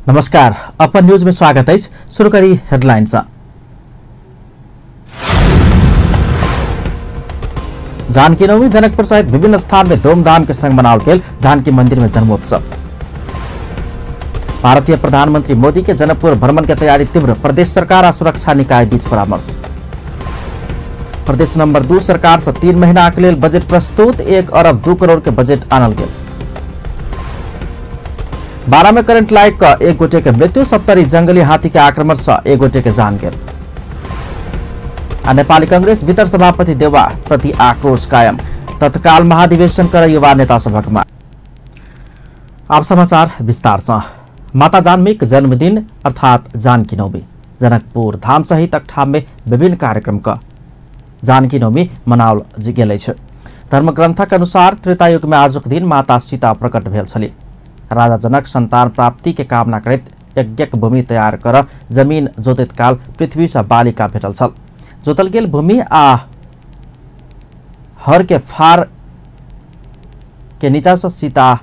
नमस्कार, upon news में स्वागत है। शुरू करी हेडलाइंस। जानकी नवमी जनकपुर सहित विभिन्न स्थान में धूमधाम के संग मनाओ गेल जानकी मंदिर में जन्मोत्सव। भारतीय प्रधानमंत्री मोदी के जनकपुर भ्रमण की तैयारी तीव्र, प्रदेश सरकार और सुरक्षा निकाय बीच परामर्श। प्रदेश नंबर 2 सरकार से 3 महीना के लिए बजट प्रस्तुत, 1 अरब 2 करोड़ के बजट आनल गेल। 12 में करंट लाइक एक गोटे के मृत्यु, 70 जंगली हाथी के आक्रमण से एक गोटे के जान गेल। नेपाली कांग्रेस भीतर सभापति देवा प्रति आक्रोश कायम, तत्काल महाधिवेशन कर युवा नेता सभक मांग। अब समाचार विस्तार से। माता जानकीक जन्मदिन अर्थात जानकी नवमी जनकपुर धाम सहित अकठाम में विभिन्न कार्यक्रम का जानकी नवमी मनाओल गेल छै। धर्मग्रंथक अनुसार त्रेता युग में आजुक दिन माता सीता प्रकट भेल छली। राजा जनक संतान प्राप्ति के कामना करैत यज्ञक भूमि तैयार कर जमीन जोतैत काल पृथ्वी से बालिका भेटल छल। जोतल गेल भूमि आ हर के फार के नीचा से सीता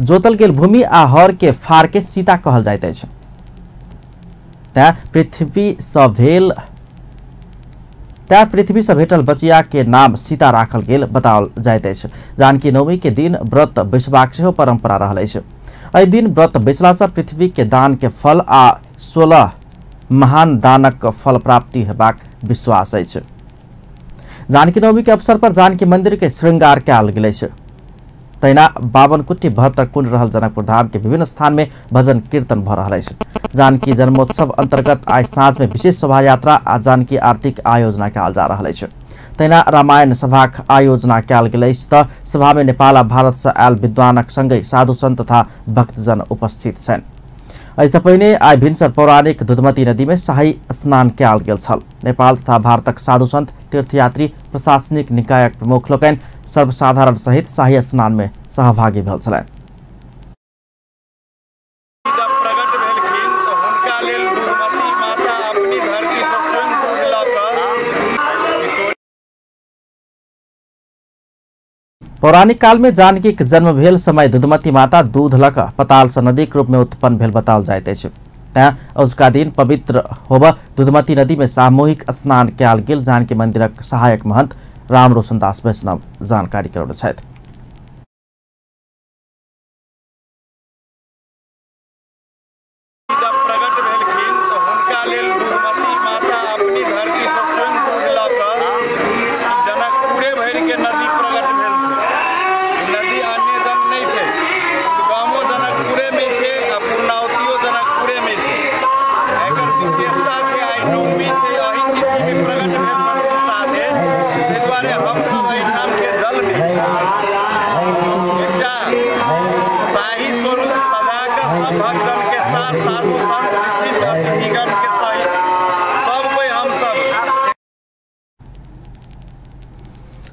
जोतल गेल भूमि आ हर के फार के सीता कहल जाइत अछि। त्या पृथ्वी से भेटल बचिया के नाम सीता राखल गेल बताओल जाइत अछि। जानकी नवमी के दिन व्रत बैसबाक सेहो परंपरा रहल अछि। एहि दिन व्रत बैसला से पृथ्वी के दान के फल आ 16 महान दानक फल प्राप्ति हेबाक विश्वास अछि। जानकी नवमी के अवसर पर जानकी मंदिर के श्रृंगार कयल गेल अछि। तैना 52 कुटी 72 कुंड रहल जनकपुर धाम के विभिन्न स्थान में भजन कीर्तन भ रहल अछि। जानकी जन्मोत्सव अंतर्गत आज साँझ में विशेष शोभा यात्रा आ जानकी आरती के आयोजना कयल जा रहल अछि। तैना रामायण सभाक आयोजना कयल गेल अछि त सभा में नेपाल आ भारत से आयल विद्वानक संगे साधु संत तथा भक्तजन उपस्थित छन्। ऐसा पहिने आई भिनसर पौराणिक दुधमती नदी में शाही स्नान कयल गेल छल। नेपाल तथा भारतक साधु संत तीर्थयात्री प्रशासनिक निकायक प्रमुख लोकनि सर्वसाधारण सहित शाही स्नान में सहभागी भेल छलनि। पौराणिक काल में जानकी के जन्म भेल समय दुधमती माता दूध लक पताल से नदी के रूप में उत्पन्न भेल बताओल जाइत अछि। उसका दिन पवित्र होब दुधमती नदी में सामूहिक स्नान कयल गेल। जानकी मंदिरक सहायक महंत राम रोशन दास वैष्णव जानकारी करौने छथि।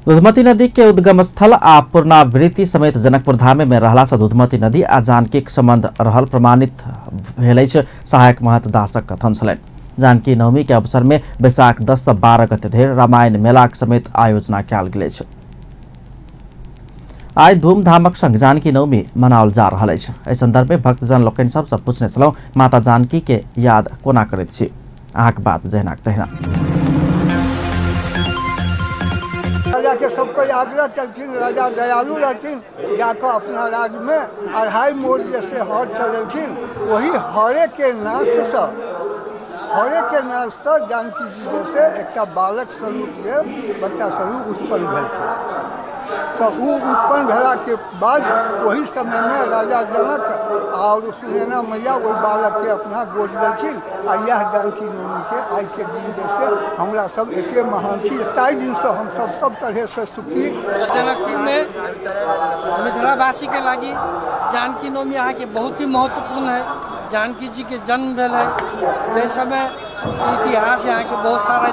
दुधमती नदी के उद्गम स्थल आ पुनरावृत्ति समेत जनकपुर धाम में रहला से दुधमती नदी आ जानकी के संबंध रहल प्रमाणित भेल अछि। सहायक महंत दासक कथन छलनि। जानकी नवमी के अवसर में बैसाख 10 से 12 गते धरि रामायण मेला समेत आयोजना कयल गेल अछि। आई धूमधामक संग जानकी नवमी मनाओल जा रहल अछि। एहि संदर्भ में भक्तजन लोकनि सबसे पूछने छलहुँ माता जानकी के याद कोना करैत छी। अहाँक बात जहिनाक तहिना। राजा के सबको आग्रह करथिन, राजा दयालु रहथिन, जाकर अपना राज्य में अढ़ाई मोड़ जैसे हर चलेथिन। वही हरे के नाश से जानकी जी जैसे एक बालक स्वरूप के बच्चा स्वरूप उत्पन्न भेल। तो वो उत्पन्न भेला के बाद वही समय में राजा जनक और सुनैना मैया वही बालक के अपना गोद लेथिन। आ यह जानकी नवमी के आज के दिन जैसे हमरा सब एके महान छी, ताई दिन से हम सब तरह से सुखी। जनकपुर में मिथिलावासी के लागी जानकी नवमी यहाँ के बहुत ही महत्वपूर्ण है। जानकी जी के जन्म भेल है। जैसे समय इतिहास यहाँ के बहुत सारा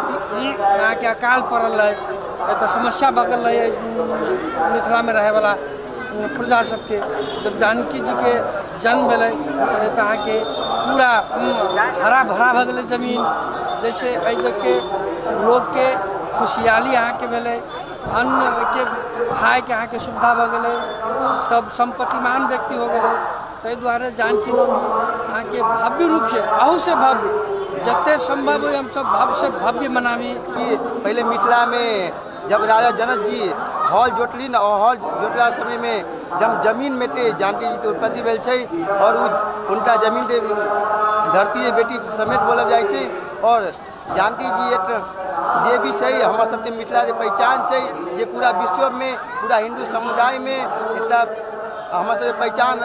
यहाँ के अकाल पड़ल है, तो समस्या बगल है मिथिला में रहे वाला प्रजा सबके। जब जानकी जी के जन्म भेल तो के पूरा हरा भरा भ गए जमीन। जैसे अ के लोग के खुशहाली यहाँ के भेल, अन्न के खाए के अहाँ के सुविधा भ गेलै, सब संपत्तिमान व्यक्ति हो गेलै। ताहि दुआरे जानकी नवमी अहाँ के भव्य रूप से, अहू से भव्य जते संभव हो हम सब भव्य से भव्य मनावी। पहले मिथिला में जब राजा जनक जी हॉल जोटली न, हॉल जोटला समय में जब जमीन में जानकी जी के उत्पत्ति भेल छै और उनका जमीन के धरती बेटी समेत बोलल जाइ छै। और जानकी जी एक देवी छै, हमरा सबके मिथिला के पहचान छै जे पूरा विश्व में, पूरा हिंदू समुदाय में एकटा हमरा सबके पहचान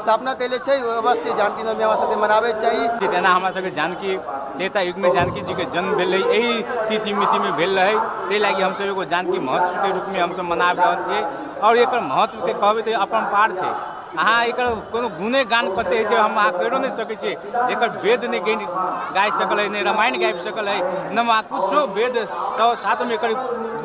स्थापना कैले छै। अवश्य जानकी नवमी हमरा सबके मनावे चाहिए। जेना हमरा सबके जानकी त्रेता युग में जानकी जी के जन्म भेल रहे, यही तिथि मिति में भेल रहे, ताहि लागी हमसब एगो जानकी महोत्सव के रूप में हमसब मनाबि रहल छियै। और एकर महत्व के कहबै तऽ अपरंपार छै। अहाँ एकर कोनो गुणे गान कते छै हम अहाँ कहियो नहीं सकै छी, जेकर वेद नहीं गाय सकल है, नहीं रामायण गाबि सकल है, न कुछो वेद तो साथ में एकर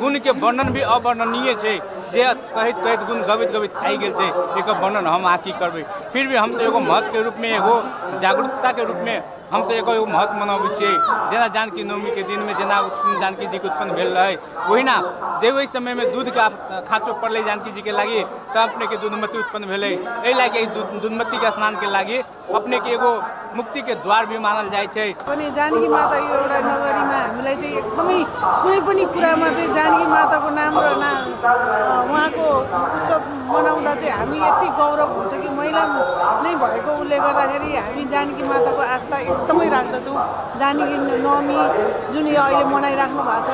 गुण के वर्णन भी अवर्णनीय छै। जे कहैत कहैत गुण गबैत गबैत थाकि गेल छै, एकर वर्णन हम अहाँ की करबै। फिर भी हमसब एगो महत्व के रूप में, एगो जागरूकता के रूप में हमसब एगो महत्व मनाबै छियै। जेना जानकी नवमी के दिन में जेना जानकी जी के उत्पन्न भेल रहे, ओहिना देवे समय में दूध के खाँचो पड़लै जानकी जी के लागी, तब अपने के दूधमती उत्पन्न भेलै। एहि लागी दूधमती के स्नान के लागी अपने के एगो मुक्ति के द्वार भी मानल जाइ छै। पनि जानकी माता यो एउटा नगरीमा हामीलाई चाहिँ एकदमै कुनै पनि कुरामा चाहिँ जानकी माताको नाम र उहाँको उत्सव मनाउँदा चाहिँ हामी यति गौरव हुन्छ कि महिला नै भएको उसले गर्दाखेरि हामी जानकी माताको आस्था एकदमै राख्दछौँ। जानकी नवमी जुन यो अहिले मनाइराख्नु भएको छ,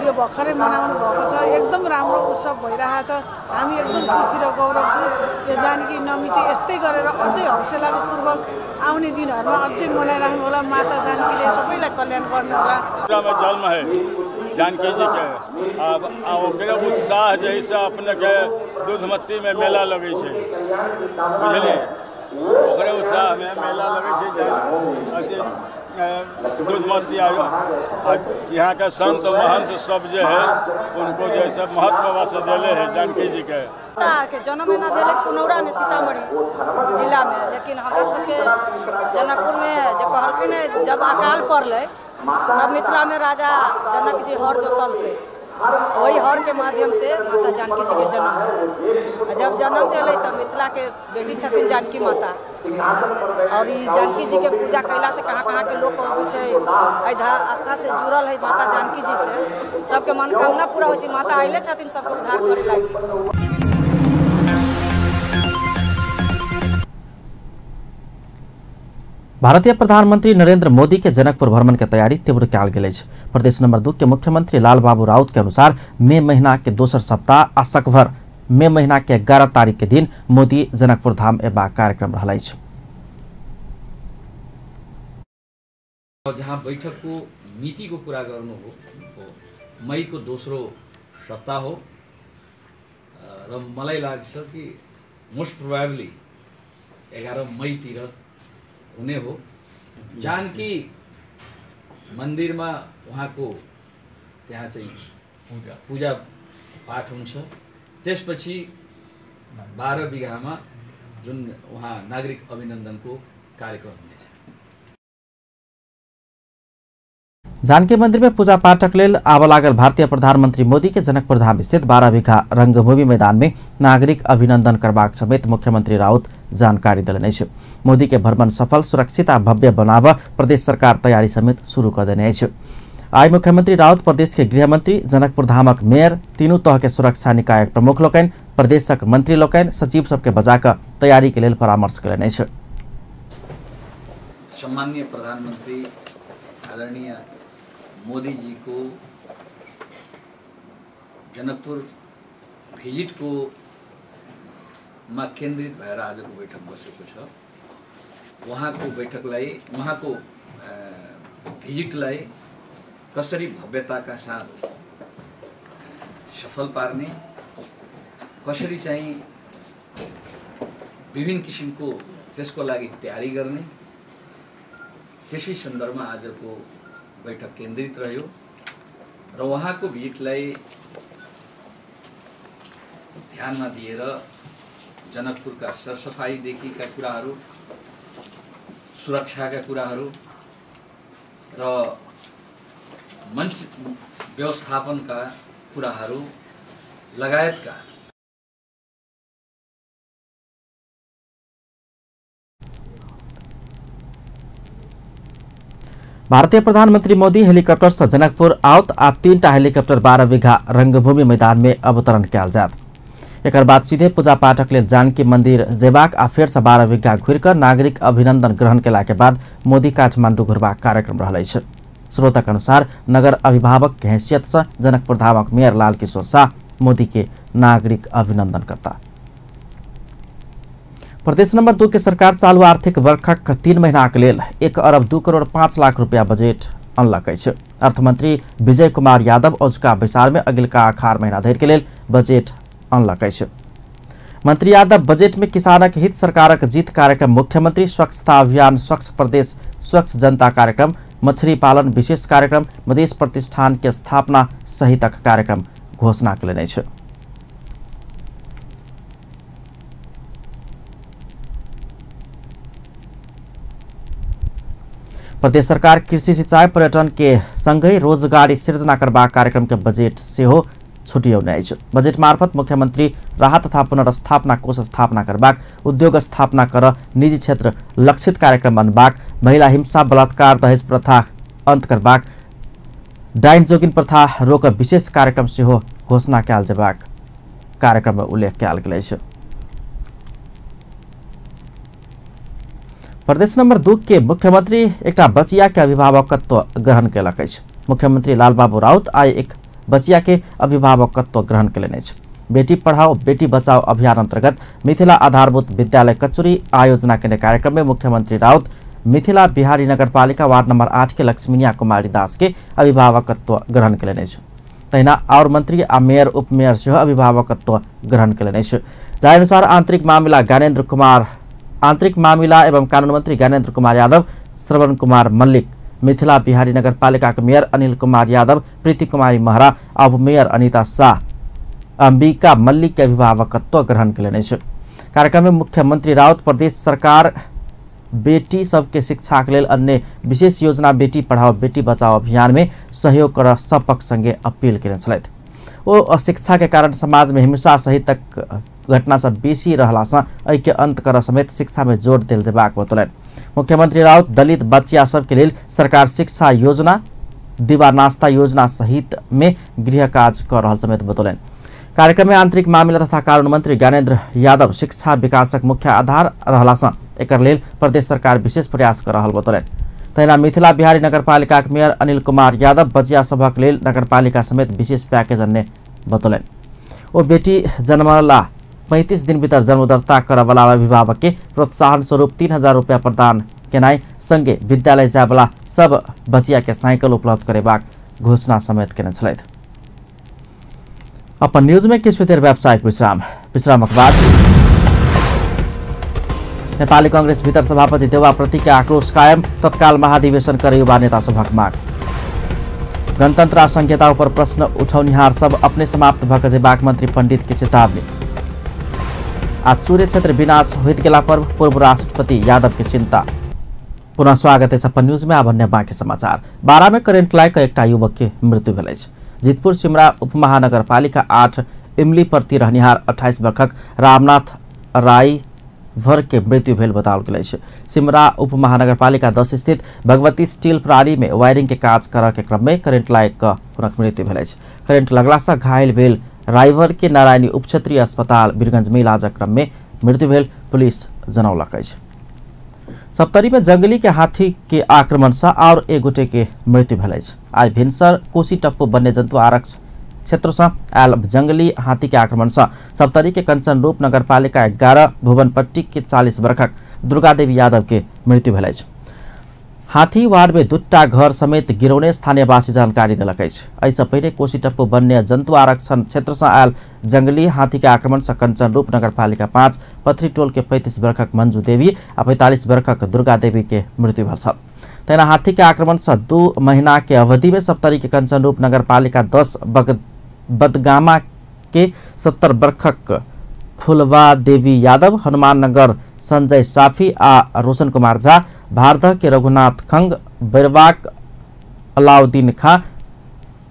यो भर्खरै मनाउनु भएको छ, एकदम राम्रो उत्सव भइरहेको छ। हामी एकदम खुसी र गौरव छौँ। यो जानकी नवमी चाहिँ यस्तै गरेर अझै हौसलाको पूर्वक आउने दिनहरूमा अझै मनाइराख्नु होला। माता जानकीले सबैलाई कल्याण गर्नु होला। जन्म है जानकी जी के, अब उत्साह जैसे अपने के दूधमती में मेला लगे छै, बुझलिए, ओकरे उत्साह में मेला लगे छै। दूधमती यहाँ के संत महंत सब जो है उनको जैसे महत्व से दिले है जानकी जी के। के जन्म एना भेल कुनौरा में, सीतामढ़ी जिला में, लेकिन हमरा सबके जनकपुर में जे कहलखिन जब अकाल पड़लै तब मिथिला में राजा जनक जी हर जोतलकै, वही हर के माध्यम से माता जानकी जी के जन्म। जब जन्म भेलै तब मिथिला के बेटी छथिन जानकी माता, और ई जानकी जी के पूजा कैला से कहाँ कहाँ के लोग अबै छै, आस्था से जुड़ल है माता जानकी जी से, सबके मनोकामना पूरा होइ छै। माता अइले छथिन सबके उद्धार करे लागी। भारतीय प्रधानमंत्री नरेंद्र मोदी के जनकपुर भ्रमण के तैयारी तीव्र कयल गेल अछि। प्रदेश नंबर 2 के मुख्यमंत्री लालबाबू राउत के अनुसार मई महीना के दोसर सप्ताह आ सकभर मई महीना के 11 तारीख के दिन मोदी जनकपुर धाम एबाक कार्यक्रम रहल अछि। जहाँ बैठक को मिति को पूरा गर्नु हो मई को दोस्रो सप्ताह हो र मलाई लाग्छ कि मोस्ट प्रोबेबली 11 मई तिर हुने हो। जानकी मंदिर में वहाँ को त्यहाँ चाहिँ पूजा पाठ हुन्छ। त्यसपछि 12 बिघामा जुन वहाँ नागरिक अभिनन्दन को कार्यक्रम हुनेछ। जानकी मंदिर में पूजा पाठक लेल आब लागल भारतीय प्रधानमंत्री मोदी के जनकपुर धाम स्थित 12 बीघा रंगभूमि मैदान में नागरिक अभिनंदन करबाक समेत मुख्यमंत्री राउत जानकारी देलनि अछि। मोदी के भ्रमण सफल, सुरक्षित आ भव्य बनाब प्रदेश सरकार तैयारी समेत शुरू कर देने अछि। आई मुख्यमंत्री राउत प्रदेश के गृहमंत्री, जनकपुर धामक मेयर, तीनू तह के सुरक्षा निकायक प्रमुख लोकनि, प्रदेशक मंत्री लोकनि, सचिव सबके बजाकऽ तैयारी के लेल परामर्श कयलनि अछि। सम्माननीय प्रधानमंत्री आदरणीय मोदी जी को जनकपुर भिजिट को मा केन्द्रित भएर आजको बैठक बसेको छ। वहाँको बैठकलाई, वहाँको भिजिटलाई कसरी भव्यताका साथ सफल पार्ने, कसरी चाहिँ विभिन्न किसिमको त्यसको लागि तयारी गर्ने, त्यसै सन्दर्भमा आजको बैठक केन्द्रित रह्यो र वहाँको भिजिटलाई ध्यानमा दिएर जनकपुरका सरसफाइदेखिका कुराहरू, सुरक्षाका कुराहरू र मञ्च व्यवस्थापनका कुराहरू लगायतका भारतीय प्रधानमंत्री मोदी हेलीकॉप्टर से जनकपुर आवत आ 3टा हेलीकॉप्टर 12 बीघा रंगभूमि मैदान में अवतरण कयल जात। एकर बाद सीधे पूजा पाठक लेल जानकी मंदिर जेबाक आ फेर से 12 बीघा घुरिकर नागरिक अभिनंदन ग्रहण केला के बाद मोदी काठमांडू घुरबाक कार्यक्रम रहल अछि। स्रोतक अनुसार नगर अभिभावक के हैसियत से जनकपुर धामक मेयर लाल किशोर शाह मोदी के नागरिक अभिनंदन करता। प्रदेश नंबर 2 के सरकार चालू आर्थिक वर्षक 3 महीनाक लेल 1 अरब 2 करोड़ 5 लाख रुपया बजेट अनलक अछि। अर्थमंत्री विजय कुमार यादव औजुका बैसार में अगिलका आखार महीना धरि के लेल बजेट अनलक अछि। मंत्री यादव बजेट में किसानक हित सरकारक जीत कार्यक्रम, मुख्यमंत्री स्वच्छता अभियान, स्वच्छ प्रदेश, स्वच्छ जनता कार्यक्रम, मछली पालन विशेष कार्यक्रम, मधेश प्रतिष्ठान के स्थापना सहितक कार्यक्रम घोषणा कयलनि अछि। प्रदेश सरकार कृषि, सिंचाई, पर्यटन के संगै रोजगारी सृजना करबाक कार्यक्रम के बजेट सेहो छुट्याउने अछि। बजेट मार्फत मुख्यमंत्री राहत तथा पुनर्स्थापना कोष स्थापना करबाक, उद्योग स्थापना कर निजी क्षेत्र लक्षित कार्यक्रम बनबाक, महिला हिंसा, बलात्कार, दहेज प्रथा अंत करबाक, डाइन जोगिन प्रथा रोक विशेष कार्यक्रम सेहो घोषणा कयल जेबाक कार्यक्रम में उल्लेख कयल गेल अछि। प्रदेश नंबर 2 के मुख्यमंत्री एकटा बचिया के अभिभावकत्व ग्रहण कयलक अछि। मुख्यमंत्री लालबाबू राउत आइ एक बचिया के अभिभावकत्व ग्रहण कयलनि अछि। बेटी पढ़ाओ बेटी बचाओ अभियान अंतर्गत मिथिला आधारभूत विद्यालय कचुरी आयोजना केने कार्यक्रम में मुख्यमंत्री राउत मिथिला बिहारी नगरपालिका वार्ड नंबर 8 के लक्ष्मीनिया कुमारी दास के अभिभावकत्व ग्रहण कयलनि अछि। तहिना और मंत्री आ मेयर उपमेयर सेहो अभिभावकत्व ग्रहण कयलनि अछि। जाहि अनुसार आंतरिक मामिला एवं कानून मंत्री ज्ञानेन्द्र कुमार यादव, श्रवण कुमार मल्लिक, मिथिला बिहारी नगरपालिका के मेयर अनिल कुमार यादव, प्रीति कुमारी महरा, उपमेयर अनिता शाह, अंबिका मल्लिक के अभिभावकत्व ग्रहण कयलनि अछि। कार्यक्रम में मुख्यमंत्री राउत प्रदेश सरकार बेटी सबके शिक्षा के लेल अन्य विशेष योजना बेटी पढ़ाओ बेटी बचाओ अभियान में सहयोग कर सब पक्ष संगे अपील कयने छलथि। ओ अशिक्षा के कारण समाज में हिंसा सहितक घटना सब बेसी रहला से एहि के अंत कर समेत शिक्षा में जोर देल जेबाक बतौलनि। मुख्यमंत्री राउत दलित बच्चिया सब के लेल सरकार शिक्षा योजना, दिवा नाश्ता योजना सहित में गृह कार्य कर रहल समेत बतौलनि। कार्यक्रम में आंतरिक मामला तथा कानून मंत्री ज्ञानेन्द्र यादव शिक्षा विकासक मुख्य आधार रहला से एकर लेल प्रदेश सरकार विशेष प्रयास कर रहल बतौलनि। तहिना मिथिला बिहारी नगरपालिका के मेयर अनिल कुमार यादव बचिया सभक लेल नगरपालिका समेत विशेष पैकेज अन्य बतौलनि। ओ बेटी जन्मला 35 दिन भीतर जन्म दर्ता करवला अभिभावक के प्रोत्साहन स्वरूप 3000 रुपया प्रदान केनाई संगे विद्यालय जायवला सब बचिया के साइकिल उपलब्ध करेबाक घोषणा समेत केने छलथि। अपन न्यूज में किछु देर व्यावसायिक विश्रामक बाद नेपाली कांग्रेस भीतर सभापति देउवा प्रति के आक्रोश कायम, तत्काल महाधिवेशन करे युवा नेता सभक माग। गणतंत्र संहिता पर प्रश्न उठौनिहार सब अपने समाप्त भ जेबाक मंत्री पंडित के चेतावनी। आज चूरे क्षेत्र विनाश होइत गेला पर पूर्व राष्ट्रपति यादव के चिंता। पुनः स्वागत है अपन न्यूज में। अब अन्य बाकी समाचार। 12 में करेंट लाग एकटा युवक के मृत्यु भेल अछि। जितपुर सिमरा उपमहानगरपालिका 8 इमली प्रति रहनिहार 28 वर्षक रामनाथ राय भर के मृत्यु भेल बताओल गेल अछि। सिमरा उपमहानगरपालिका 10 स्थित भगवती स्टील प्रणाली में वायरिंग के काज करऽ के क्रम में करेंट लाग कऽ हुनक मृत्यु भेल अछि। करेंट लगला से घायल भेल रायभर के नारायणी उप क्षेत्रीय अस्पताल वीरगंज में इलाजक क्रम में मृत्यु भेल पुलिस जनौलक अछि। सप्तरी में जंगली के हाथी के आक्रमण से और एक गोटे के मृत्यु भेल अछि। आज भिनसर कोसी टप्पू वन्य जंतु आरक्षण क्षेत्र से आयल जंगली हाथी के आक्रमण से सप्तरी के कंचन रूप नगरपालिका 11 भुवनपट्टी के 40 वर्षक दुर्गा देवी यादव के मृत्यु भेल अछि। हाथी वार्ड में 2टा घर समेत गिरौने स्थानीयवासी जानकारी देलक अछि। एहिसँ पहिने कोसी टप्पू वन्य जंतु आरक्षण क्षेत्र से आयल जंगली हाथी के आक्रमण से कंचन रूप नगरपालिका 5 पथरी टोल के 35 वर्षक मंजू देवी आ 45 वर्षक दुर्गा देवी के मृत्यु भेल छल। तहिना हाथी के आक्रमण से 2 महीना के अवधि में सप्तरी के कंचन रूप नगरपालिका 10 बदगामा के 70 वर्षक फुलवा देवी यादव, हनुमान नगर संजय साफी आ रोशन कुमार झा, भारदह के रघुनाथ खंग, बैरवाक अलाउद्दीन खां,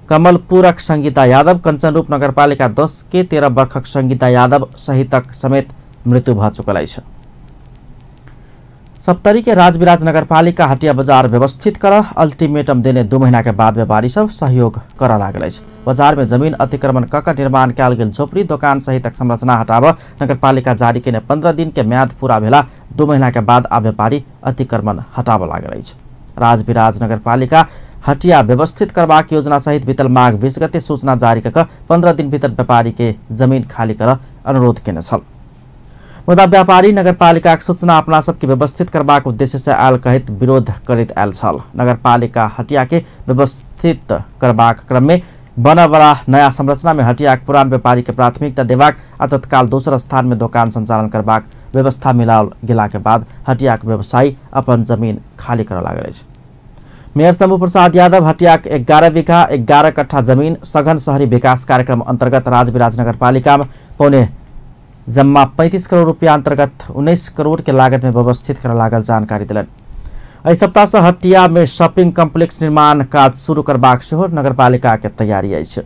कमलपुरक संगीता यादव, कञ्चनरूप नगरपालिका 10 के 13 वर्षक संगीता यादव सहितक समेत मृत्यु भ चुकल अछि। सप्तरी के राजविराज नगरपालिका हटिया बाजार व्यवस्थित कर अल्टीमेटम देने 2 महीना के बाद व्यापारी सब सहयोग कर लागल अछि। बाजार में जमीन अतिक्रमण कक निर्माण कयल गेल झोपड़ी दोकान सहितक संरचना हटाब नगरपालिका जारी केने 15 दिन के म्याद पूरा भेला 2 महीना के बाद आ व्यापारी अतिक्रमण हटाब लागल अछि। राजविराज नगरपालिका हटिया व्यवस्थित करबाक योजना सहित बीतल माघ 20 गते सूचना जारी कक 15 दिन भीतर व्यापारी के जमीन खाली कर अनुरोध केने छल। मुदा व्यापारी नगरपालिका सूचना अपना सबके व्यवस्थित करबाक उद्देश्य से आयल कहित विरोध करैत आयल छल। नगरपालिका हटिया के व्यवस्थित करबाक क्रम में बनवाला नया संरचना में हटिया पुरान व्यापारी के प्राथमिकता देबाक आ तत्काल दोसर स्थान में दुकान संचालन करबाक व्यवस्था मिलाओल गेला के बाद हटिया के व्यवसायी अपन जमीन खाली कर लागल अछि। मेयर शंभु प्रसाद यादव हटिया 11 बीघा 11 कट्ठा जमीन सघन शहरी विकास कार्यक्रम अंतर्गत राजविराज नगरपालिका में पौने जम्मा 35 करोड़ रुपया अंतर्गत 19 करोड़ के लागत में व्यवस्थित कर लागल जानकारी दिलन। एहि सप्ताह से हटिया में शॉपिंग कॉम्प्लेक्स निर्माण काज शुरू करबाक सेहो नगरपालिका के तैयारी अछि।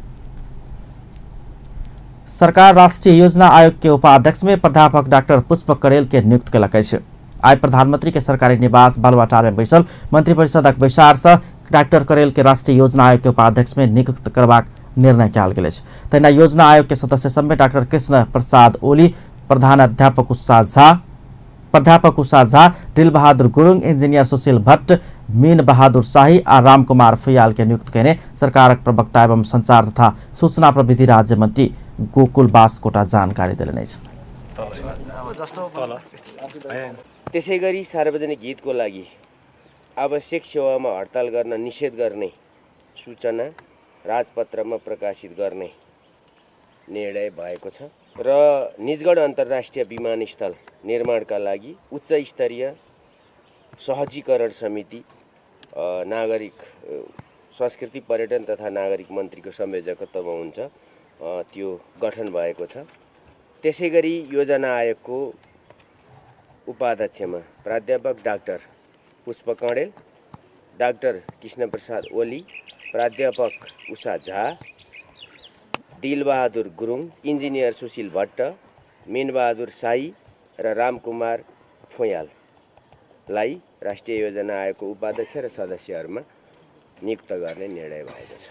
सरकार राष्ट्रीय योजना आयोग के उपाध्यक्ष में प्राध्यापक डॉक्टर पुष्प करेल के नियुक्त कयलक अछि। आइ प्रधानमंत्री के सरकारी निवास बालुवाटार में बैसल मंत्रिपरिषदक बैसार से डॉक्टर करेल के राष्ट्रीय योजना आयोग के उपाध्यक्ष में नियुक्त करबाक निर्णय कयल गेल अछि। तहिना योजना आयोग के सदस्य सब में डॉक्टर कृष्ण प्रसाद ओली, प्रधानाध्यापक उषा झा, दिल बहादुर गुरुङ, इंजीनियर सुशील भट्ट, मीन बहादुर शाही आ राम कुमार फैयाल के नियुक्त केने सरकारक प्रवक्ता एवं संचार तथा सूचना प्रविधि राज्य मंत्री गोकुल बास्कोटा जानकारी दिलेन अछि। त्यसैगरी सार्वजनिक हितको लागि आवश्यक सेवामा हडताल गर्न निषेध गर्ने सूचना राजपत्रमा प्रकाशित गर्ने निर्णय भएको छ र निजगढ अन्तर्राष्ट्रिय विमानस्थल निर्माणका लागि उच्च स्तरीय सहजीकरण समिति नागरिक संस्कृति पर्यटन तथा नागरिक मन्त्रीको संयोजकत्वमा हुन्छ त्यो गठन भएको छ। त्यसैगरी योजना आयोगको उपाध्यक्षमा प्राध्यापक डाक्टर पुष्प कँडेल, डाक्टर कृष्ण प्रसाद ओली, प्राध्यापक उषा झा, दिल बहादुर गुरुङ, इन्जिनियर सुशील भट्ट, मीन बहादुर शाही र रामकुमार फैयाललाई राष्ट्रिय योजना आयोगको उपाध्यक्ष र सदस्यहरूमा नियुक्त गर्ने निर्णय भएको छ।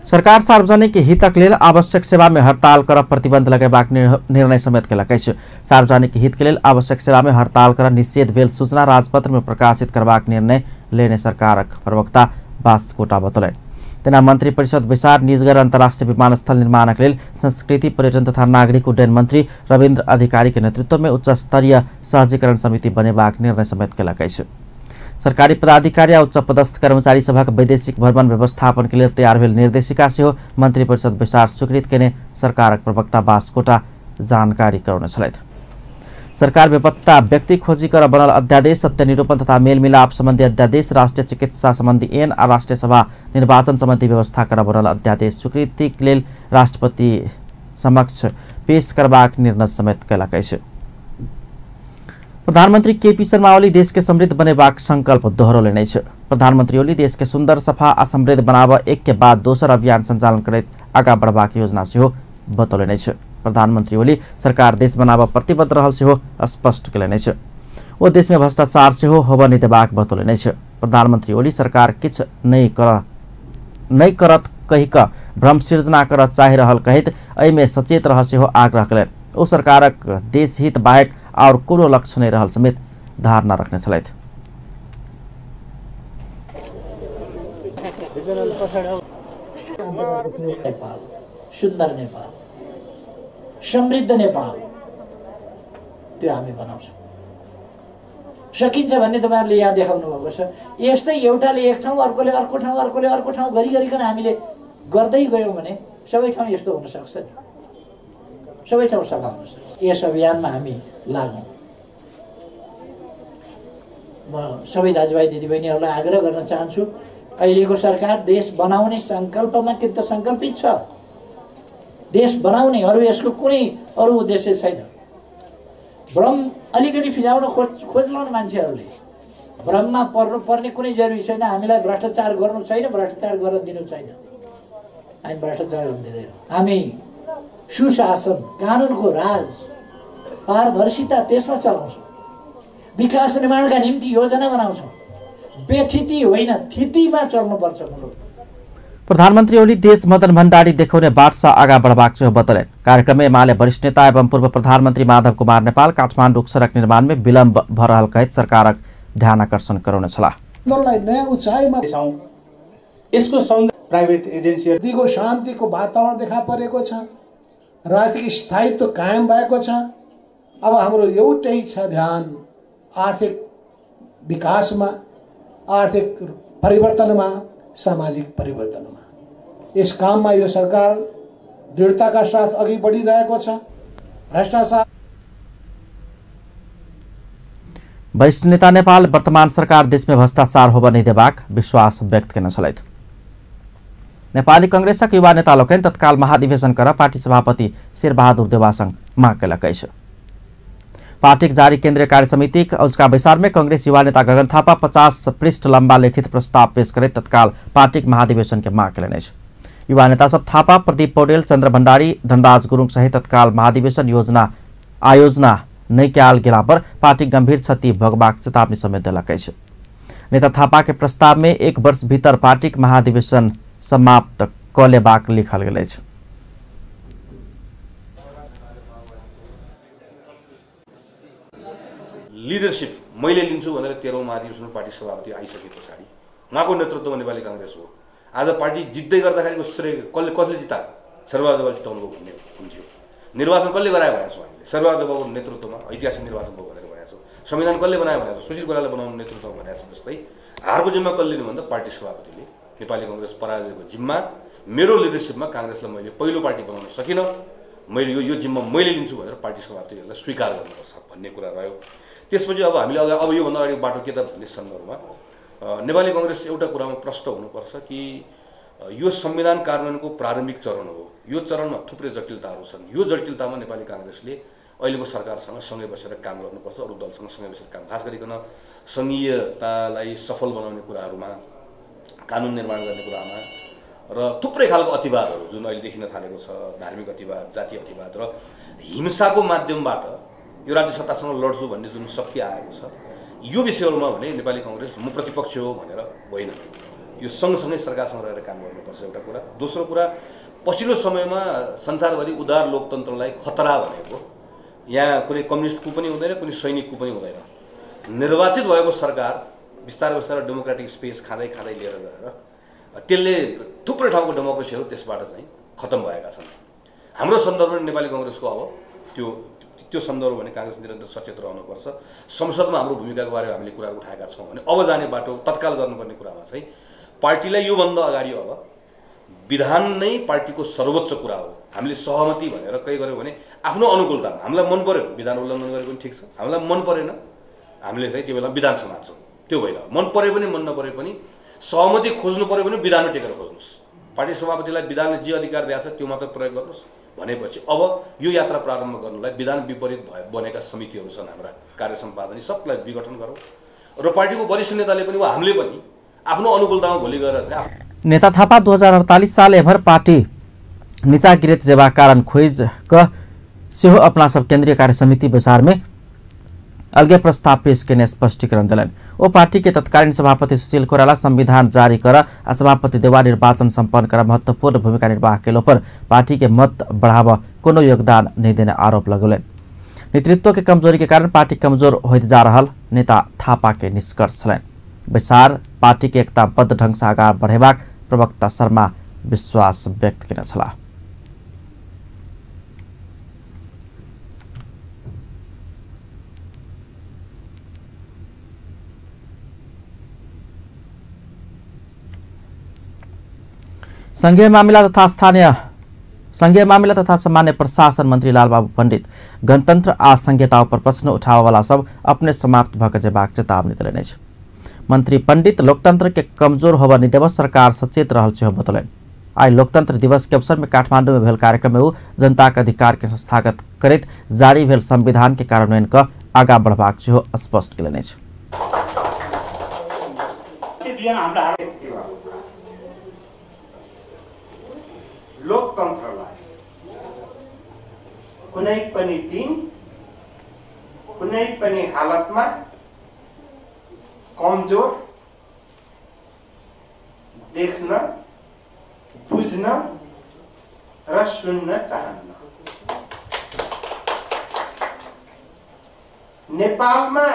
सरकार सार्वजनिक हितक लेल आवश्यक सेवा में हड़ताल कर प्रतिबंध लगेबाक निर्णय समेत केलक अछि। सार्वजनिक हित के लेल आवश्यक सेवा में हड़ताल कर निषेध भेल सूचना राजपत्र में प्रकाशित करबाक निर्णय लेने सरकारक प्रवक्ता बास्कोटा बतौलनि। तेना मंत्री परिषद बैसार निजगढ अन्तर्राष्ट्रिय विमानस्थल निर्माणक लेल संस्कृति पर्यटन तथा नागरिक उड्डयन मंत्री रविन्द्र अधिकारी के नेतृत्व में उच्च स्तरीय सहजीकरण समिति बनेबाक निर्णय समेत केलक अछि। सरकारी पदाधिकारी और उच्च पदस्थ कर्मचारी सभक वैदेशिक भ्रमण व्यवस्थापन के लिए तैयार भेल निर्देशिका सेहो मंत्री परिषद बैसार स्वीकृत केने सरकारक प्रवक्ता बास्कोटा जानकारी करौने छलथि। सरकार बेपत्ता व्यक्ति खोजी कर बनल अध्यादेश, सत्य निरूपण तथा मेलमिलाप संबंधी अध्यादेश, राष्ट्रीय चिकित्सा संबंधी ऐन आ राष्ट्रीय सभा निर्वाचन संबंधी व्यवस्था कर बनल अध्यादेश स्वीकृति के लेल राष्ट्रपति समक्ष पेश करबाक निर्णय समेत कयलक अछि। प्रधानमंत्री केपी शर्मा ओली देश के समृद्ध बनेबाक संकल्प दोहरौलनि अछि। प्रधानमंत्री ओली देश के सुंदर, सफा आ समृद्ध बनाब एक के बाद दोसर अभियान संचालन करैत आगाँ बढ़बाक योजना सेहो बतौलनि अछि। प्रधानमंत्री ओली सरकार देश बनाब प्रतिबद्ध रहल सेहो स्पष्ट केलनि अछि। ओ देश में भ्रष्टाचार सेहो होबऽ नहि देबाक बतौलनि अछि। प्रधानमंत्री ओली सरकार किछु नहि करत कहि कऽ भ्रम सृजना करऽ चाहि रहल कहैत एहि में सचेत रह सेहो आग्रह कयलनि। ओ सरकारक देश हित बाहेक और कोनो लक्ष्य नहीं रहल समेत धारणा रखने छलथि। नेपाल, सुन्दर नेपाल, समृद्ध नेपाल त्यो हामी बनाउँछौँ। सकिन्छ भन्ने तपाईहरुले यहाँ देखाउनु भएको छ। यस्तै एउटाले एक ठाउँ, अर्कोले अर्को ठाउँ, अर्कोले अर्को ठाउँ गरिकन हामीले गर्दै गयौँ भने सबै ठाउँ यस्तो हुन सक्छ नि, सबै ठाउँ सफा हुन सक्छ। यस अभियानमा हामी लागौँ। म सबै दाजुभाइ दिदीबहिनीहरूलाई आग्रह गर्न चाहन्छु, अहिलेको सरकार देश बनाउने संकल्पमा कृत संकल्पित छ। देश बनाउने, अरू यसको कुनै अरू उद्देश्य छैन। भ्रम अलिकति फिजाउन खोज्लान् मान्छेहरूले, भ्रममा पर्ने कुनै जरुरी छैन। हामीलाई भ्रष्टाचार गर्नु छैन, भ्रष्टाचार गर्न दिनु छैन। हामी भ्रष्टाचार गर्न दिँदैनौँ। हामी सुशासन, कानुनको राज, पारदर्शिता त्यसमा चलाउँछौँ। विकास निर्माणका निम्ति योजना बनाउँछौँ। बेथिति होइन, थितिमा चल्नुपर्छ मुलुक। प्रधानमन्त्री ओली देश मदन भण्डारी देखाउने बाटसा आगा बढबाक छ बतलेन। कार्यक्रम में एमाले वरिष्ठ नेता एवं पूर्व प्रधानमन्त्री माधव कुमार नेपाल काठमाडौँ सडक निर्माण में विलम्ब भ रहल कहित सरकारक ध्यान आकर्षण गराउने छला। नयाँ उचाइमा यसको सौन्दर्य प्राइभेट एजेन्सीहरुको शान्तिको वातावरण देखा परेको छ। राजनीतिक स्थायित्व कायम भएको छ। अब हाम्रो एउटै छ ध्यान आर्थिक विकासमा, आर्थिक परिवर्तनमा, सामाजिक परिवर्तनमा। यस काममा यो सरकार दृढताका साथ अघि बढिरहेको छ। भ्रष्टाचार वरिष्ठ नेता नेपाल वर्तमान सरकार देश में भ्रष्टाचार हो नहीं देबाक विश्वास व्यक्त करने छलैथ। नेपाली कांग्रेसक युवा नेता लोकनि तत्काल महाधिवेशन कर पार्टी सभापति शेरबहादुर देवासँग माग कयलकै छ। पार्टी जारी केन्द्रीय कार्य समिति औजका बैसार में कांग्रेस युवा नेता गगन थापा 50 पृष्ठ लंबा लिखित प्रस्ताव पेश करे तत्काल पार्टी महाधिवेशन के माग कयलनि छ। युवा नेता सब थापा, प्रदीप पौडेल, चन्द्र भण्डारी, धनराज गुरुङ सहित तत्काल महाधिवेशन आयोजना नहीं कयल गेला पर पार्टी गंभीर क्षति भोगबाक चेतावनी समेत देलकै छ। नेता थापा के प्रस्ताव में 1 वर्ष भीतर पार्टी महाधिवेशन समाप्त क लेबाक लिखल गेल छ। लिडरशिप मैले लिन्छु भनेर 13औं महाधिवेशनमा पार्टी सभापति आइसके पछाडि उहाँको नेतृत्वमा नेपाली कांग्रेस हो। आज पार्टी जित्दै गर्दाखेरिको श्रेय कसले जिता? शेरबहादुर जिताउनु भन्ने हुन्थ्यो। निर्वाचन कसले गरायो भनेको छौँ हामीले? शेरबहादुर बाबुको नेतृत्वमा ऐतिहासिक निर्वाचन भयो भनेर भनेको छौँ। संविधान कसले बनायो भनेको? सुशील कोइरालाले बनाउनु नेतृत्वमा भनेको छ। जस्तै हारको जिम्मा कसले लिनु भन्दा पार्टी सभापतिले। नेपाली कांग्रेस पराजयको जिम्मा मेरो लिडरशिपमा कांग्रेसलाई मैले पहिलो पार्टी बनाउन सकिन, मैले यो जिम्मा मैले लिन्छु भनेर पार्टी सभापतिले स्वीकार गर्नुपर्छ भन्ने कुरा रह्यो। त्यसपछि अब हामीले अब यो भन्दा अगाडिको बाटो के त भन्ने सन्दर्भमा नेपाली कांग्रेस एउटा कुरामा प्रष्ट हुनुपर्छ कि यो संविधान कार्यान्वयनको प्रारम्भिक चरण हो। यो चरणमा थुप्रै जटिलताहरू छन्। यो जटिलतामा नेपाली कांग्रेसले अहिलेको सरकारसँग सँगै बसेर काम गर्नुपर्छ। अरू दलसँग सँगै बसेर काम, खास गरिकन संघीयतालाई सफल बनाउने कुराहरूमा, कानुन निर्माण गर्ने कुरामा र थुप्रै खालको अतिवादहरू जुन अहिले देखिन थालेको छ, धार्मिक अतिवाद, जातीय अतिवाद र हिंसाको माध्यमबाट यो राज्य सत्तासँग लड्छु भन्ने जुन शक्ति आएको छ, यो विषयहरूमा भने नेपाली कांग्रेस म प्रतिपक्ष हो भनेर होइन, यो सँगसँगै सरकारसँग रहेर काम गर्नुपर्छ एउटा कुरा। दोस्रो कुरा, पछिल्लो समयमा संसारभरि उदार लोकतन्त्रलाई खतरा भनेको यहाँ कुनै कम्युनिस्टको पनि हुँदैन, कुनै सैनिकको पनि हुँदैन। निर्वाचित भएको सरकार बिस्तारै बिस्तारै डेमोक्रेटिक स्पेस खाँदै लिएर गएर त्यसले थुप्रै ठाउँको डेमोक्रेसीहरू त्यसबाट चाहिँ खत्म भएका छन्। हाम्रो सन्दर्भमा नेपाली कांग्रेसको अब त्यो सन्दर्भ भने कांग्रेस निरन्तर सचेत रहनुपर्छ। संसदमा हाम्रो भूमिकाको बारेमा हामीले कुरा उठाएका छौँ भने अब जाने बाटो तत्काल गर्नुपर्ने कुरामा चाहिँ पार्टीलाई योभन्दा अगाडि अब विधान नै पार्टीको सर्वोच्च कुरा हो। हामीले सहमति भनेर कही गर्यौँ भने आफ्नो अनुकूलतामा हामीलाई मन पर्यो विधान उल्लङ्घन गरेको पनि ठिक छ, हामीलाई मन परेन हामीले चाहिँ त्यो बेला विधान समात्छौँ। त्यो होइन, मन परे पनि मन नपरे पनि सहमति खोज्नु पर्यो भने विधानमा टेकेर खोज्नुहोस्। पार्टी सभापतिलाई विधानले जे अधिकार दिएको छ त्यो मात्र प्रयोग गर्नुहोस् भनेपछि अब यो यात्रा प्रारम्भ गर्नलाई विधान विपरीत बनेका समितिहरू छन् हाम्रा कार्य सम्पादन, सबलाई विघटन गरौँ र पार्टीको वरिष्ठ नेताले पनि हामीले पनि आफ्नो अनुकूलतामा भोलि गएर चाहिँ नेता थापा 2048 साल एभर पार्टी नीचा गिरत जेबा कारण खोज क सेहो अपना सब केंद्रीय कार्य समिति बैसार में अलगे प्रस्ताव पेश करने स्पष्टीकरण दिलन। वो पार्टी के तत्कालीन सभापति सुशील कोइराला संविधान जारी कर सभापति देवा निर्वाचन संपन्न कर महत्वपूर्ण भूमिका निर्वाह केलो पर पार्टी के मत बढ़ावा कोनो योगदान नहीं देने आरोप लगौले। नेतृत्व के कमजोरी के कारण पार्टी कमजोर होते जा रहा नेता थापा के निष्कर्ष छलन। बैसार पार्टी के एकताबद्ध ढंग से आगार बढ़ेबाक प्रवक्ता शर्मा विश्वास व्यक्त किन छला। संघीय मामिला तथा सामान्य प्रशासन मंत्री लालबाबू पंडित गणतंत्र आ संघीयता पर प्रश्न उठावे वाला सब अपने समाप्त भक जेबाक चेतावनी देलनि छ। मंत्री पंडित लोकतंत्र के कमजोर होबा नहीं देव सरकार सचेत रहल छ बतौलन। आई लोकतंत्र दिवस के अवसर में काठमांडू में भेल कार्यक्रम में जनता के अधिकार के संस्थागत करैत जारी भेल संविधान के कार्यान्वयन क आगा बढ़बाक सेहो स्पष्ट केलनि छ। बिहान हाम्रा लोकतन्त्रलाई कुनै पनि दिन कुनै पनि हालतमा कमजोर देख्न बुझ्न र सुन्न चाहन्न। नेपालमा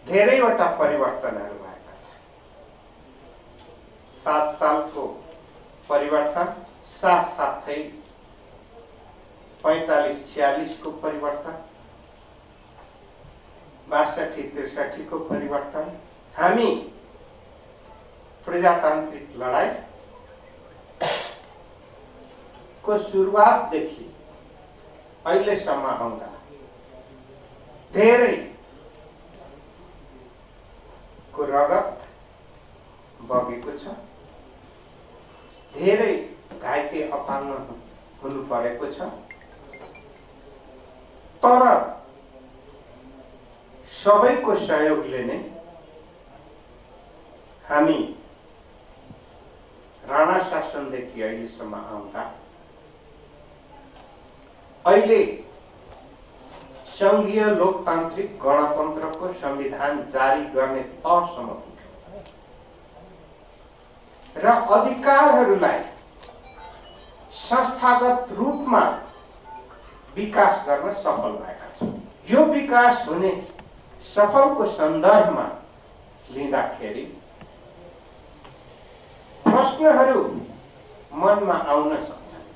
धेरैवटा परिवर्तनहरू भएका छन्। 7 सालको परिवर्तन साथसाथै 45-46 को परिवर्तन, 62-63 को परिवर्तन। हामी प्रजातान्त्रिक लडाई को सुरुवातदेखि अहिलेसम्म आउँदा धेरै को रगत बगेको छ, धेरै घाइते अपाङ्ग हुनु परेको छ, तर सबैको सहयोगले नै हामी राणा शासनदेखि अहिलेसम्म आउँदा अहिले संघीय लोकतान्त्रिक गणतन्त्रको संविधान जारी गर्ने तहसम्म पुग्यो र अधिकारहरूलाई संस्थागत रूपमा विकास गर्न सफल भएका छौं। यो विकास हुने सफलको सन्दर्भमा लिँदाखेरि प्रश्नहरू मनमा आउन सक्छन्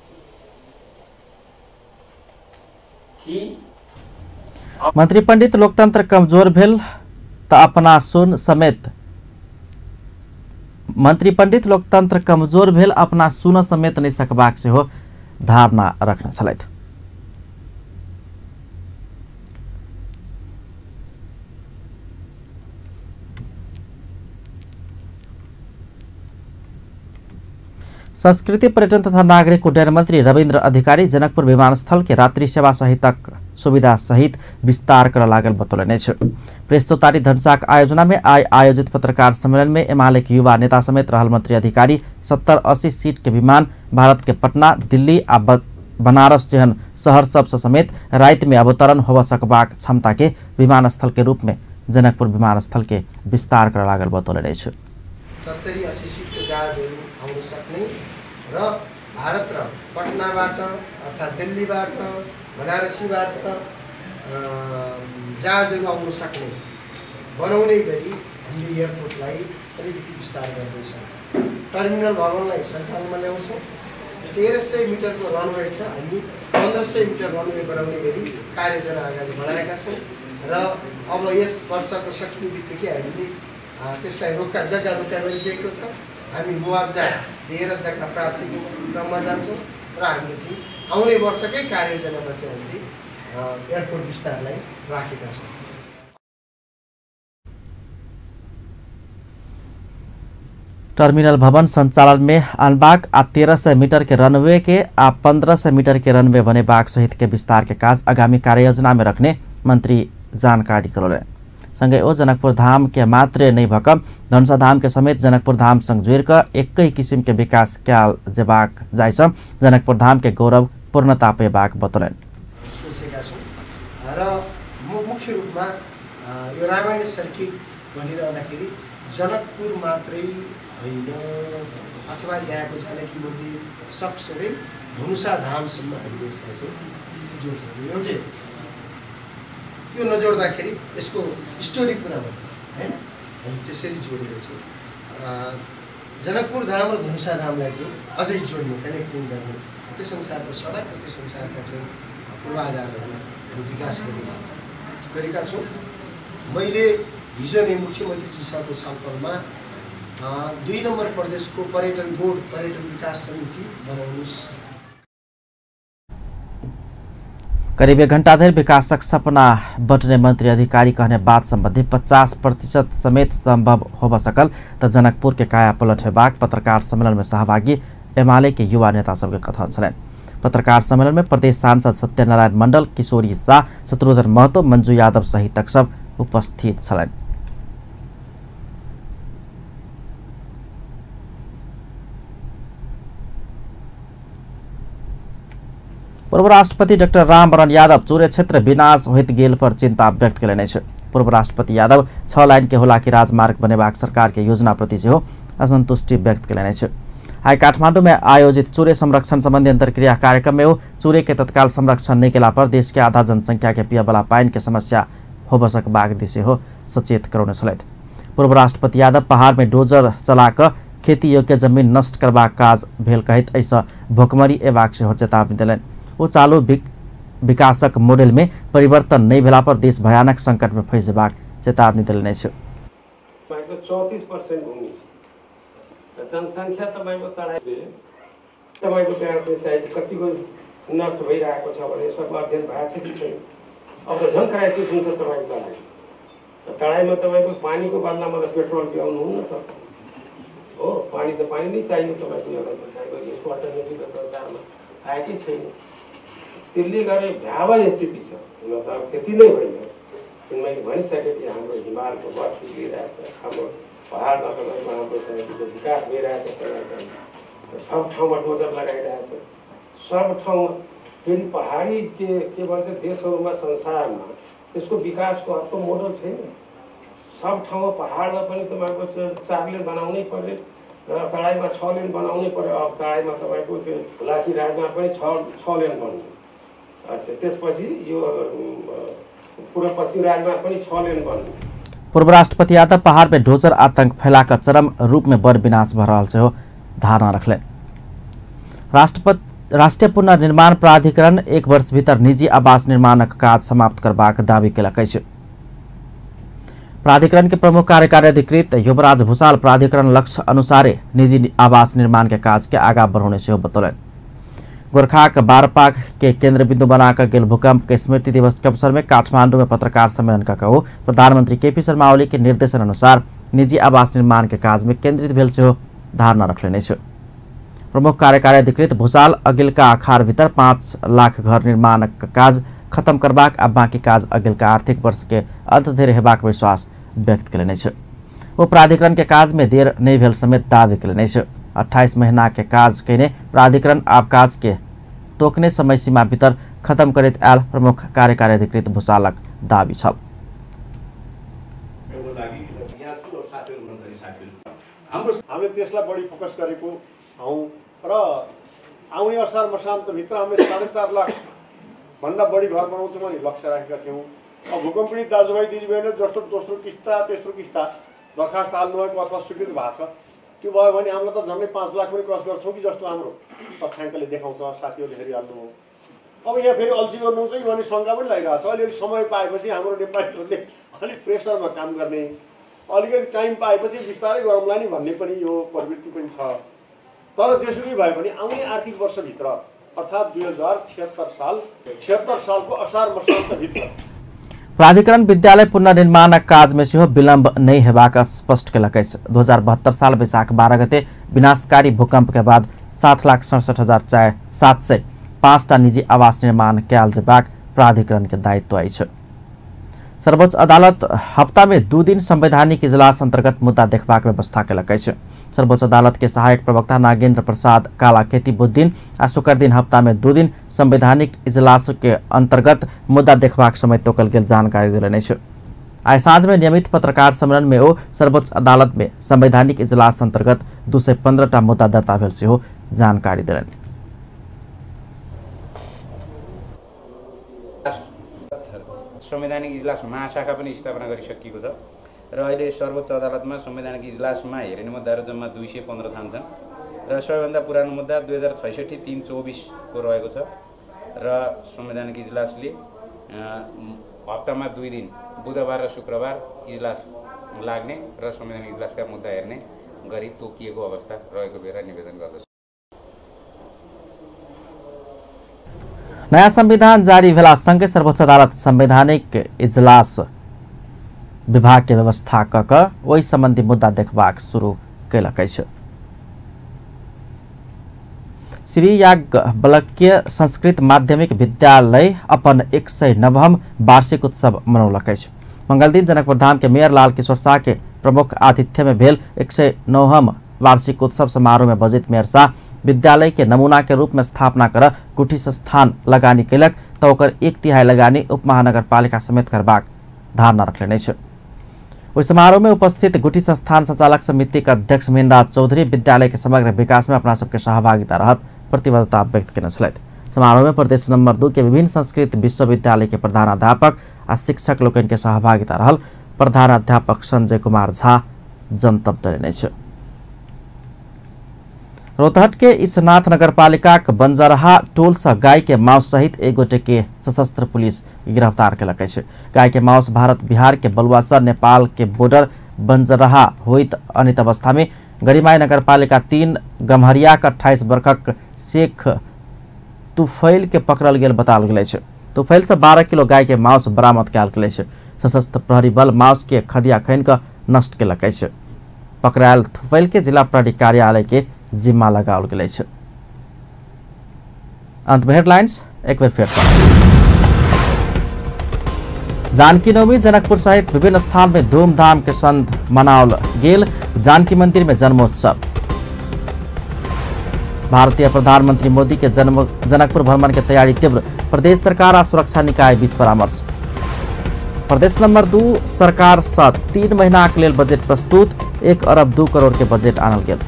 कि मंत्री पंडित लोकतंत्र कमजोर भेल त अपना सुन समेत मंत्री पंडित लोकतंत्र कमजोर भेल अपना सुन समेत नहीं सकबाक से हो धारणा रखने छलथि। संस्कृति पर्यटन तथा नागरिक उड्डयन मंत्री रविन्द्र अधिकारी जनकपुर विमानस्थल के रात्रि सेवा सहितक सुविधा सहित विस्तार कर लागल बतौलने छ। प्रेस चौतारी धनुषाक आयोजना में आयोजित पत्रकार सम्मेलन में एमाले के युवा नेता समेत रहल मंत्री अधिकारी 70-80 सीट के विमान भारत के पटना, दिल्ली आ बनारस जहन शहर सबसे समेत रात में अवतरण हो सकबाक क्षमता के विमानस्थल के रूप में जनकपुर विमानस्थल के विस्तार कर लागल बतौलने छ। 70-80 सीटको जहाजहरू आउन सक्ने र भारत र पटनाबाट अर्थात् दिल्लीबाट बनारसीबाट जहाजहरू आउन सक्ने बनाउने गरी हामीले एयरपोर्टलाई अलिकति विस्तार गर्दैछौँ। टर्मिनल भवनलाई सञ्चालनमा ल्याउँछौँ। 1300 मिटरको रनवे छ, हामी 1500 मिटर रनवे बनाउने गरी कार्ययोजना अगाडि बढाएका छौँ र अब यस वर्षको सकिने बित्तिकै हामीले त्यसलाई जग्गा रोका गरिसकेको छ। हामी मुआवजा दिएर जग्गा प्राप्तिको क्रममा जान्छौँ र हामीले चाहिँ आउने वर्षकै कार्ययोजनामा चाहिँ हामीले एयरपोर्ट विस्तारलाई राखेका छौँ। टर्मिनल भवन संचालन में अनबाग 1300 मीटर के रनवे के 1500 मीटर के रनवे बने बाग सहित के विस्तार के काज आगामी कार्ययोजना में रखने मंत्री जानकारी करौले। संगे ओ जनकपुर धाम के मात्र नहीं भक धनुषा धाम के समेत जनकपुर धाम संग जोड़ कर एक किसिम के विकास क्याल जेबाक जाइस जनकपुर धाम के गौरव पूर्णता पेबाक बतौलन। सोचेका छौं र मुख्य रूपमा यो रामायण सर्किट बनिरहँदाखेरि जनकपुर मात्रै होइन अथवा यहाँको जानकी मन्दिर सक्सबै धनुषा धामसम्म हामीले यसलाई चाहिँ जोड्छौँ। एउटै यो नजोड्दाखेरि यसको स्टोरी पुरा हुँदैन हैन, हामी त्यसरी जोडेर चाहिँ जनकपुर धाम र धनुषा धामलाई चाहिँ अझै जोड्ने कनेक्टिङ गर्ने त्यस अनुसारको सडक र त्यस अनुसारका चाहिँ पूर्वाधारहरू हामी विकास गरेका छौँ। मैले हिजो नै मुख्यमन्त्रीजीसँगको छलफलमा 2 नम्बर प्रदेशको पर्यटन बोर्ड पर्यटन विकास समिति बनाउनुस्। करीब 1 घंटा देर विकासक सपना बटने मंत्री अधिकारी कहने बात संबंधी 50% समेत संभव हो सकल त जनकपुर के काया पलट हेबाक पत्रकार सम्मेलन में सहभागी एमाले के युवा नेता सबके कथन छलन। पत्रकार सम्मेलन में प्रदेश सांसद सत्यनारायण मंडल, किशोरी शाह, शत्रुघ्न महतो, मंजू यादव सहित सब उपस्थित छलन। पूर्व राष्ट्रपति डाक्टर रामवरण यादव चुरे क्षेत्र विनाश होइत गेल पर चिंता व्यक्त कयलनि अछि। पूर्व राष्ट्रपति यादव 6 लाइन के होलाकी राजमार्ग बनेबाक सरकार के योजना प्रति सेहो असंतुष्टि व्यक्त कयलनि अछि। आई काठमांडू में आयोजित चूरे संरक्षण संबंधी अंतर्क्रिया कार्यक्रम में चूरे के तत्काल संरक्षण नहीं केला पर देश के आधा जनसंख्या के पियवला पानी के समस्या हो सकबाक दिशे हो सचेत करौने छलथि। पूर्व राष्ट्रपति यादव पहाड़ में डोजर चलाक खेती योग्य जमीन नष्ट करबाक काज भेल कहैत ऐसा भोकमरी एबाक सेहो चेतावनी देलनि। वो चालू विकासक मॉडल में परिवर्तन नहीं भेला पर देश भयानक संकट में फंस जेबाक चेतावनी देलनि अछि। 34% भूमि जनसंख्या तपाईको तराईले तपाईको त्यहाँ चाहिँ कतिको नष्ट भइरहेको छ भने यसको अध्ययन भएको छ कि छैन। अब त झन् क्राइसिस हुन्छ तपाईको तराई। तराईमा तपाईको पानीको बदलामा त पेट्रोल पिउनु हुन्न त हो। पानी त पानी नै चाहियो तपाईको एउटा तपाईँको यसको अल्टरनेटिभ त संसारमा आएकै छैन। त्यसले गर्दा भयावह स्थिति छ। हुन त त्यति नै होइन, मैले भनिसकेँ कि हाम्रो हिमालको बर्फ पिघलिरहेको छ, हाम्रो पहाडमा तपाईँको हाम्रो विकास भइरहेको छ, सब ठाउँमा डोजर लगाइरहेको छ, सब ठाउँमा। फेरि पहाडी के भन्छ देशहरूमा संसारमा त्यसको विकासको अर्को मोडल छैन। सब ठाउँमा पहाडमा पनि तपाईँको 4 लेन बनाउनै पर्यो र तराईमा 6 लेन बनाउनै पर्यो। अब तराईमा तपाईँको त्यो हुलाकी राजमा पनि 6 लेन बन्यो। अच्छा, त्यसपछि यो पूर्व पश्चिम राजमा पनि 6 लेन बन्यो। पूर्व राष्ट्रपति यादव पहाड़ में डोजर आतंक फैलाकर चरम रूप में बड़ विनाश भ रहल सेहो धारणा रखले। राष्ट्रीय पुनर्निर्माण प्राधिकरण 1 वर्ष भीतर निजी आवास निर्माणक काज समाप्त करबाक दावी केलक अछि। प्राधिकरण के प्रमुख कार्यकारी अधिकृत युवराज भूषाल प्राधिकरण लक्ष्य अनुसारे निजी आवास निर्माण के काज के आगा बढ़ाने सेहो बतौलन। गोरखाक बारपाक के केंद्र बिंदु बनाकर गेल भूकंप के स्मृति दिवस के अवसर में काठमांडू में पत्रकार सम्मेलन का कहो प्रधानमंत्री केपी शर्मा ओली के निर्देशन अनुसार निजी आवास निर्माण के काज में केंद्रित भेल सेहो धारणा रखले छ। प्रमुख कार्यकारी अधिकृत भूषाल अगिलका आखार भीतर 5 लाख घर निर्माण काज खत्म करबाक आ बाकी काज अगिलका आर्थिक वर्ष के अंत धरि हेबाक विश्वास व्यक्त कयलनि छ। वो प्राधिकरण के काज में देर नहीं भेल समेत दावी कयलनि छ। 28 महीना के काज कयने प्राधिकरण आब काज के तोकने समय सीमा भीतर खत्म करैत आयल प्रमुख कार्यकारी अधिकृत भूषालक दावी छ। हामीले त्यसलाई बढी फोकस गरेको हौं र आउने असार मसान्तभित्र हामीले 4.5 लाख भन्दा बढी घर बनाउँछौँ भने लक्ष्य राखेका थियौँ। अब भूकम्प पीडित दाजुभाइ दिदीबहिनी जस्तो दोस्रो किस्ता तेस्रो किस्ता दरखास्त हाल्नुभएको अथवा स्वीकृत भएको छ, त्यो भयो भने हामीलाई त झन्डै 5 लाख पनि क्रस गर्छौँ कि जस्तो हाम्रो तथ्याङ्कले देखाउँछ। साथीहरूले हेरिहाल्नु। अब यहाँ फेरि अल्छी गर्नु चाहिँ भने शङ्का पनि लागिरहेको छ। अलिअलि समय पाएपछि हाम्रो नेपालीहरूले अलिक प्रेसरमा काम गर्ने, अलिकति टाइम पाएपछि बिस्तारै गरौँला नि भन्ने पनि यो प्रवृत्ति पनि छ। तर जेसुकै भए पनि आउने आर्थिक वर्षभित्र अर्थात् 2076 सालको असार मसान्तभित्र प्राधिकरण विद्यालय पुनर्निर्माण काज में सेहो विलम्ब नहीं हेबाक स्पष्ट केलक अछि। 2072 साल वैशाख 12 गते विनाशकारी भूकंप के बाद 7,67,705 निजी आवास निर्माण कयल जेबाक प्राधिकरण के दायित्व अछि। सर्वोच्च अदालत हफ्ता में 2 दिन संवैधानिक इजलास अंतर्गत मुद्दा देखबाक व्यवस्था केलक अछि। सर्वोच्च अदालत के सहायक प्रवक्ता नागेंद्र प्रसाद कालाखेती बुध दिन आ शुक्र दिन हफ्ता में 2 दिन संवैधानिक इजलास के अंतर्गत मुद्दा देखबाक समय तोकल गेल जानकारी देलनि अछि। आई साँझ में नियमित पत्रकार सम्मेलन में ओ सर्वोच्च अदालत में संवैधानिक इजलास अंतर्गत 215 मुद्दा दर्ता भेल सेहो जानकारी देलनि। संवैधानिक इजलास महाशाखा पनि स्थापना गरिसकिएको छ र अहिले सर्वोच्च अदालतमा संवैधानिक इजलासमा हेरिने मुद्दाहरू जम्मा 215 थान्छन् र सबैभन्दा पुरानो मुद्दा 2066-324 को रहेको छ र संवैधानिक इजलासले हप्तामा 2 दिन बुधबार र शुक्रबार इजलास लाग्ने र संवैधानिक इजलासका मुद्दा हेर्ने गरी तोकिएको अवस्था रहेको बेला निवेदन गर्दछ। नयाँ संविधान जारी भेला सँगै सर्वोच्च अदालत संवैधानिक इजलास विभाग के व्यवस्था क ओहि सम्बन्धी मुद्दा देखबाक शुरू कयलक अछि। श्री याज्ञवल्क्य संस्कृत माध्यमिक विद्यालय अपन 109वां वार्षिक उत्सव मनौलक अछि। मंगल दिन जनकपुर धाम के मेयर लाल किशोर शाह के प्रमुख आतिथ्य में भेल 109वां वार्षिक उत्सव समारोह में बजैत मेयर शाह विद्यालय के नमूना के रूप में स्थापना कर गुठी संस्थान लगानी कैलक तो ओकर 1/3 लगानी उपमहानगरपालिका समेत करबाक धारणा रखले छ। उस समारोह में उपस्थित गुठी संस्थान संचालक समिति का अध्यक्ष मीनराज चौधरी विद्यालय के समग्र विकास में अपना सबके सहभागिता रहत प्रतिबद्धता व्यक्त करने छलथि। समारोह में प्रदेश नंबर 2 के विभिन्न संस्कृत विश्वविद्यालय के प्रधानाध्यापक और शिक्षक लोकन के सहभागिता रहल प्रधानाध्यापक संजय कुमार झा जनतब देने छ। रोहतहट के इसनाथ नगरपालिका बंजरहा टोल से गाय के मांस सहित एक गोटे के सशस्त्र पुलिस गिरफ्तार कलक है। गाय के मांस भारत बिहार के बलुआसर नेपाल के बॉर्डर बंजरहा होइत अनित अवस्था में गरिमाई नगरपालिका 3 गम्हरिया का 28 वर्षक शेख तुफैल के पकड़ल गेल बताल गेल है। तुफैल से 12 किलो गाय के मांस बरामद कयल गेल है। सशस्त्र प्रहरी बल मांस के खदिया खैन का नष्ट केलक है। पकड़ायल तुफैल के जिला प्रहरी कार्यालय के जिम्मा लगाओल गेल है। अंत में हेडलाइंस एक बार फिर जानकी नवमी जनकपुर सहित विभिन्न स्थान में धूमधाम के संग मनाओल गेल। जानकी मंदिर में जन्मोत्सव। भारतीय प्रधानमंत्री मोदी के जनकपुर भ्रमण की तैयारी तीव्र। प्रदेश सरकार और सुरक्षा निकाय बीच परामर्श। प्रदेश नंबर 2 सरकार से 3 महीना के लेल बजट प्रस्तुत। 1 अरब 2 करोड़ के बजट आनल गेल।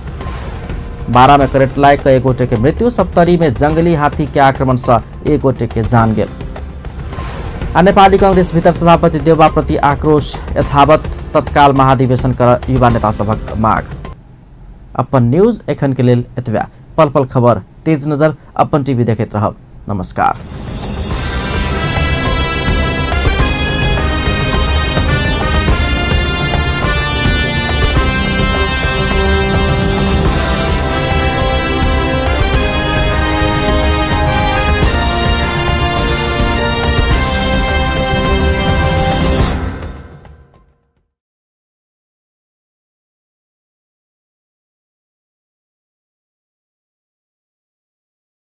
12 में करटलाई के 1 गोटे के मृत्यु। सप्तरी में जंगली हाथी के आक्रमण से 1 गोटे के जान गेल। नेपाली कांग्रेस भीतर सभापति देउबा प्रति आक्रोश यथावत। तत्काल महाधिवेशन कर युवा नेता सभक माग। अपन न्यूज एखन के लेल एतबे। पल पल खबर तेज नजर अपन टीवी देखैत रहब। नमस्कार।